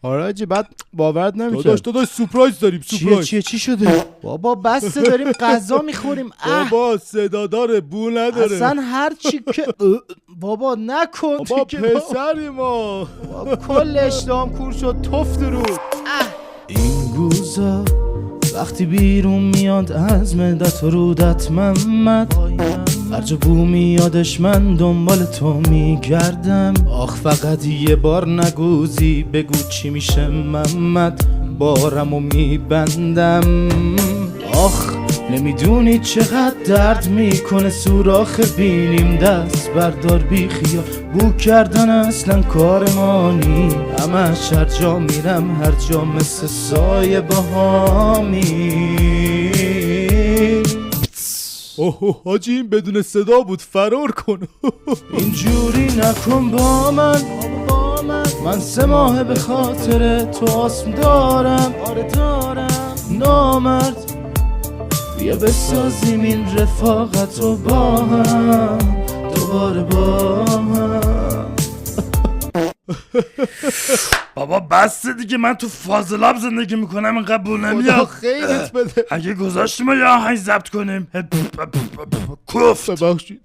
آره حاجی بعد باورت نمیشه. داداش سورپرایز داریم. سورپرایز چی شده؟ بابا بس داریم غذا میخوریم. بابا صدا داره بو نداره. اصلا هر چی که بابا نکن. بابا پسری ما کل اشتهام کور شد. تفت رو این گوزا وقتی بیرون میاد از مدت و رودت محمد، هرجا بو میادش من دنبال تو میگردم. آخ فقط یه بار نگوزی بگو چی میشه محمد، بارمو میبندم. آخ نمیدونی چقدر درد میکنه سوراخ بینیم، دست بردار بی خیال بو کردن اصلا کار ما نی. همش هر جا میرم هر جا مثل سایه بهامی. اوه حاجی این بدون صدا بود، فرار کن. اینجوری نکن با من 3 ماه به خاطر تو آسم دارم. آره دارم نامرد، بیا بسازیم این رفاقت رو با هم دوباره با هم. بابا بس دیگه، من تو فاضلاب زندگی میکنم این قبول نمیاد. خیرت بده. اگه گذاشتیم یا آهنگ ضبط کنیم. کفت ببخشید.